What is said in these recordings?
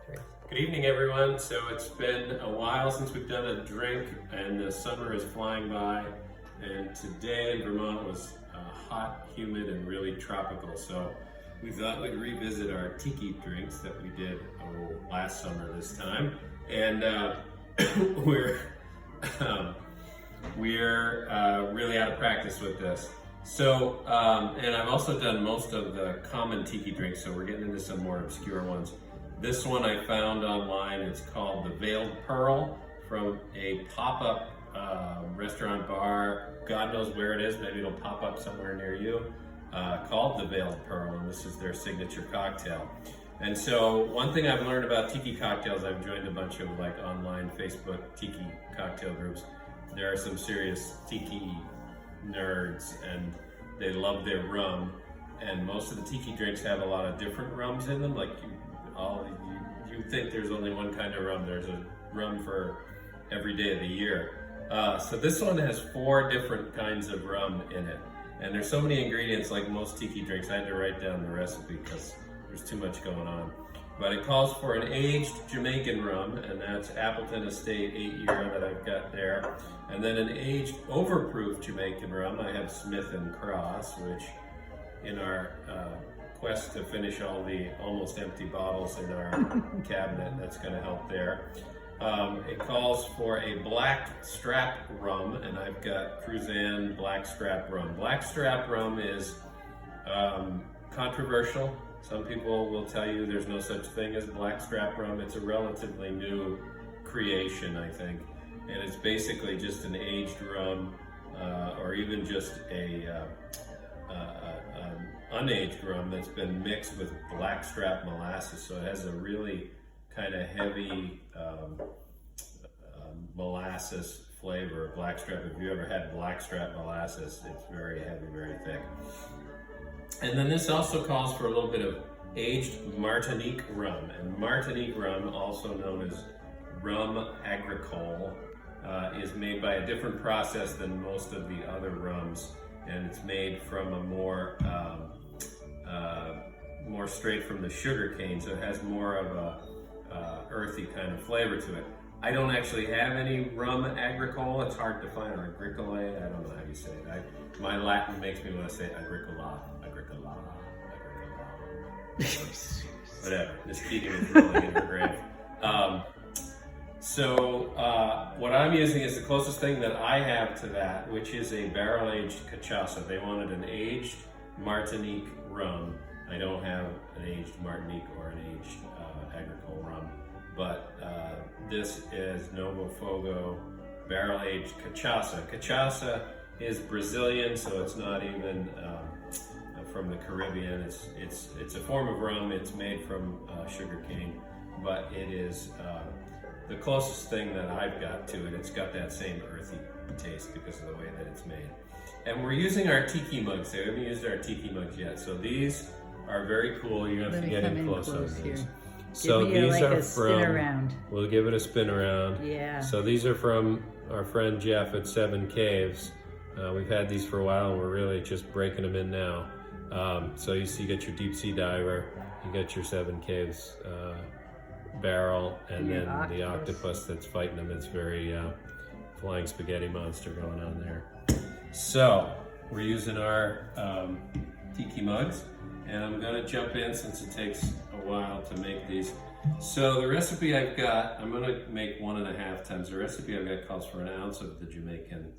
Good evening, everyone. So it's been a while since we've done a drink, and the summer is flying by. And today in Vermont was hot, humid, and really tropical. So we thought we'd revisit our tiki drinks that we did last summer this time. And we're really out of practice with this. So, and I've also done most of the common tiki drinks, so we're getting into some more obscure ones. This one I found online. It's called the Veiled Pearl from a pop-up restaurant bar. God knows where it is. Maybe it'll pop up somewhere near you. Called the Veiled Pearl, and this is their signature cocktail. And so one thing I've learned about tiki cocktails, I've joined a bunch of like online Facebook tiki cocktail groups. There are some serious tiki nerds, and they love their rum. And most of the tiki drinks have a lot of different rums in them. Like you think there's only one kind of rum. There's a rum for every day of the year. So this one has 4 different kinds of rum in it. And there's so many ingredients, like most tiki drinks. I had to write down the recipe because there's too much going on. But it calls for an aged Jamaican rum, and that's Appleton Estate 8-year that I've got there. And then an aged overproof Jamaican rum. I have Smith & Cross, which in our quest to finish all the almost empty bottles in our cabinet, that's going to help there. It calls for a black strap rum, and I've got Cruzan black strap rum. Black strap rum is controversial. Some people will tell you there's no such thing as black strap rum. It's a relatively new creation, I think. And it's basically just an aged rum, or even just a unaged rum that's been mixed with blackstrap molasses. So it has a really kind of heavy molasses flavor. Blackstrap, if you ever had blackstrap molasses, it's very heavy, very thick. And then this also calls for a little bit of aged Martinique rum. And Martinique rum, also known as rum agricole, is made by a different process than most of the other rums. And it's made from a more straight from the sugar cane, so it has more of a earthy kind of flavor to it. I don't actually have any rum agricole. It's hard to find, or agricole. I don't know how you say it. My Latin makes me want to say agricola. Whatever. This Keating is rolling in her grave. So what I'm using is the closest thing that I have to that, which is a barrel-aged cachaça. They wanted an aged Martinique rum. I don't have an aged Martinique or an aged agricole rum, but this is Novo Fogo barrel-aged cachaça. Cachaça is Brazilian, so it's not even from the Caribbean. It's a form of rum. It's made from sugarcane, but it is the closest thing that I've got to it. It's got that same earthy taste because of the way that it's made. And we're using our tiki mugs. We haven't used our tiki mugs yet, so these are very cool. You have to get in close on these. So these are from. We'll give it a spin around. Yeah. So these are from our friend Jeff at 7 Caves. We've had these for a while, and we're really just breaking them in now. So you see, you get your deep sea diver, you get your 7 Caves barrel, and then the octopus that's fighting them. It's very flying spaghetti monster going on there. So we're using our tiki mugs, and I'm going to jump in since it takes a while to make these. So the recipe I've got, I'm going to make 1.5 times. The recipe I've got calls for 1 ounce of the Jamaican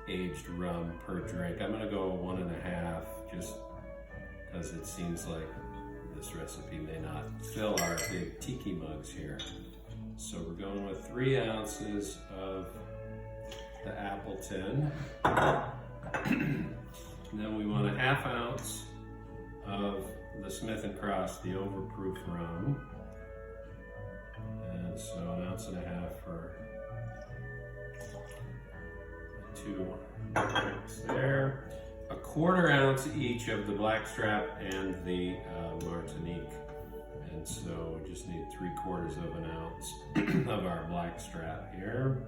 aged rum per drink. I'm going to go 1.5 just because it seems like this recipe may not fill our big tiki mugs here. So we're going with 3 ounces of the Appleton. And then we want 1/2 ounce of the Smith & Cross, the overproof rum. And so 1.5 ounces for 2 drinks there. 1/4 ounce each of the blackstrap and the Martinique. And so we just need 3/4 of an ounce of our blackstrap here.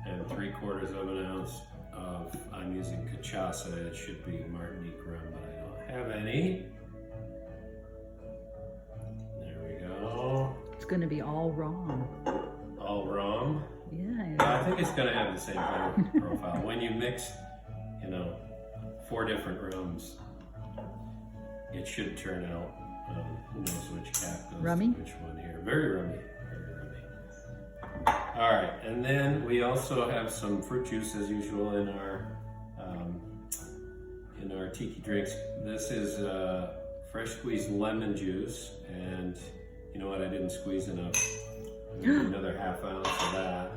And 3/4 of an ounce of, I'm using cachaça. It should be Martinique rum, but I don't Ready? There we go. It's going to be all wrong. All rum. Yeah. I think it's going to have the same flavor profile. When you mix, 4 different rums, it should turn out, who knows which cap goes Rummy? to which one here. Very rummy. Very rummy. All right, and then we also have some fruit juice as usual in our tiki drinks. This is fresh squeezed lemon juice, and you know what? I didn't squeeze enough. I need another ½ ounce of that.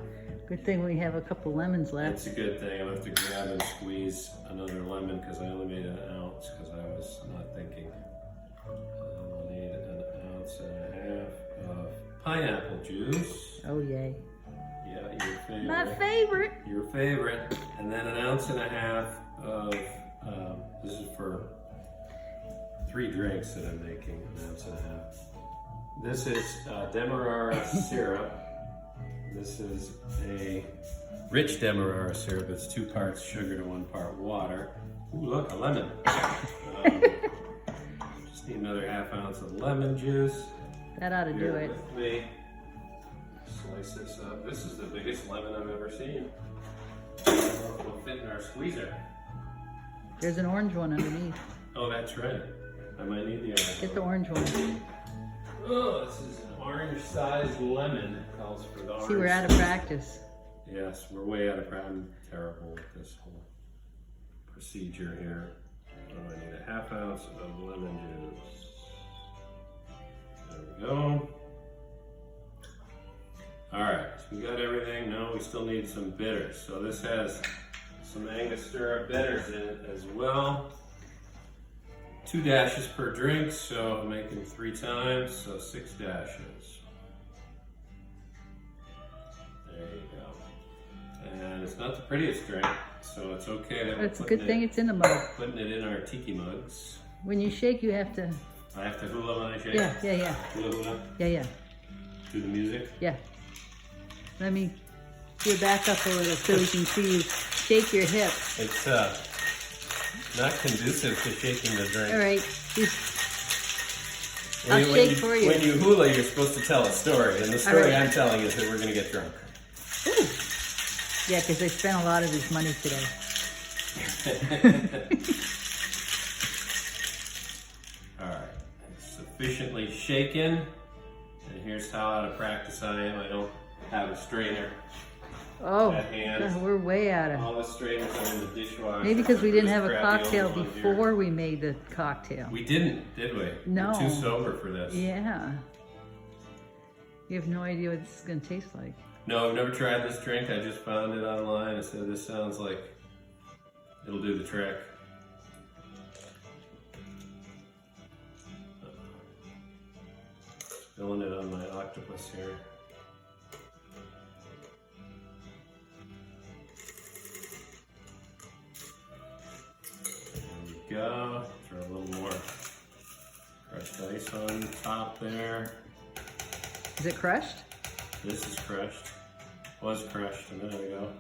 Good thing we have a couple lemons left. It's a good thing. I'm going to have to grab and squeeze another lemon because I only made an ounce because I was not thinking. I'll need an ounce and a half of pineapple juice. Oh, yay. Yeah, your favorite. My favorite. Your favorite. And then an ounce and a half of, this is for 3 drinks that I'm making, an ounce and a half. This is Demerara Syrup. This is a rich Demerara syrup. It's 2 parts sugar to 1 part water. Ooh, look, a lemon. Just need another ½ ounce of lemon juice. That ought to do it. With me. Slice this up. This is the biggest lemon I've ever seen. I don't know if it'll fit in our squeezer. There's an orange one underneath. Oh, that's right. I might need the orange. Get the orange one. Oh, this is an orange-sized lemon. It calls for the orange. See, we're out of practice. Yes, we're way out of practice. I'm terrible with this whole procedure here. Oh, I need a ½ ounce of lemon juice. There we go. All right, so we got everything. No, we still need some bitters. So this has some Angostura bitters in it as well. 2 dashes per drink, so I'm making 3 times, so 6 dashes. There you go. And it's not the prettiest drink, so it's okay that we're It's a good thing it's in the mug. putting it in our tiki mugs. When you shake, you have to... I have to hula when I shake? Yeah. Hula hula? Yeah. Do the music? Yeah. Let me do it back up a little so we can see you shake your hips. It's not conducive to shaking the drink. All right. I'll shake for you. When you hula, you're supposed to tell a story, and the story right. I'm telling is that we're going to get drunk. Ooh. Yeah, because I spent a lot of his money today. All right, it's sufficiently shaken, and here's how out of practice I am. I don't have a strainer. Oh, at hand. God, we're way out of. All the strainers are in the dishwasher. Maybe because we didn't have a This cocktail crappy old one before here. we made the cocktail. We didn't, did we? No. We're too sober for this. Yeah. You have no idea what this is going to taste like. No, I've never tried this drink. I just found it online. I said this sounds like it'll do the trick. Spilling it on my octopus here. There we go. Throw a little more crushed ice on top there. Is it crushed? This is crushed. Was crushed a minute ago.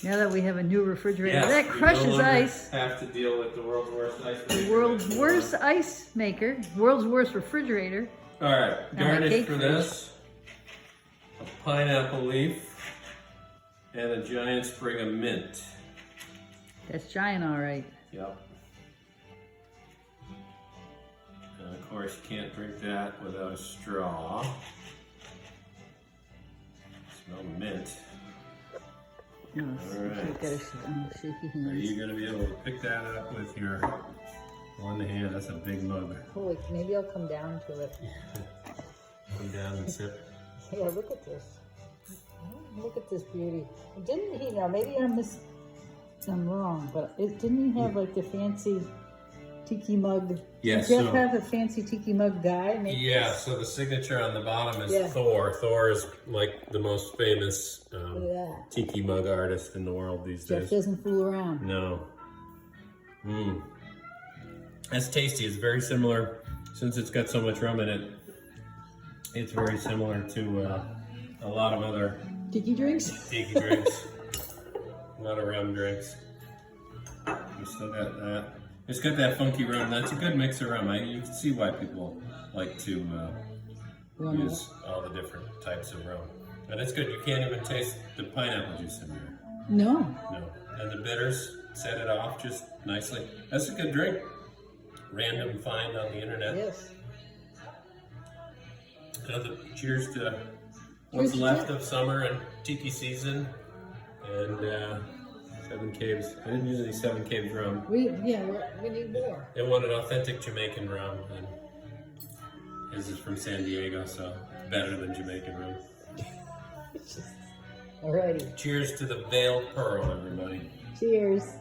Now that we have a new refrigerator, Yes, that we crushes no longer ice. have to deal with the world's worst ice maker. The world's worst ice maker, world's worst refrigerator. All right, And my garnish cake for fridge. this. A pineapple leaf and a giant sprig of mint. That's giant, all right. Yep. And of course, you can't drink that without a straw. Smell mint. No, All right. you've got to shaky Are hands. you going to be able to pick that up with your one hand? That's a big mug. Holy, maybe I'll come down to it. Come down and sip. Yeah, look at this. Oh, look at this beauty. Didn't he, now maybe I'm wrong, but didn't he have like the fancy tiki mug? Yeah, Did Jeff so- have a fancy tiki mug guy? Make Yeah, this? so the signature on the bottom is Yeah. Thor. Thor is like the most famous Look at that. tiki mug artist in the world these Jeff days. doesn't fool around. No. Mmm. That's tasty. It's very similar, since it's got so much rum in it, it's very similar to a lot of other Tiki drinks? tiki drinks. A lot of rum drinks. We still got that. It's got that funky rum. That's a good mix of rum. You can see why people like to use all the different types of rum. And it's good. You can't even taste the pineapple juice in there. No. No. And the bitters set it off just nicely. That's a good drink. Random find on the internet. Yes. Cheers to what's left of summer and tiki season. And 7 Caves. I didn't use any 7 Caves rum. We need more. They want an authentic Jamaican rum, and this is from San Diego, so it's better than Jamaican rum. Alrighty. Cheers to the veiled pearl, everybody. Cheers.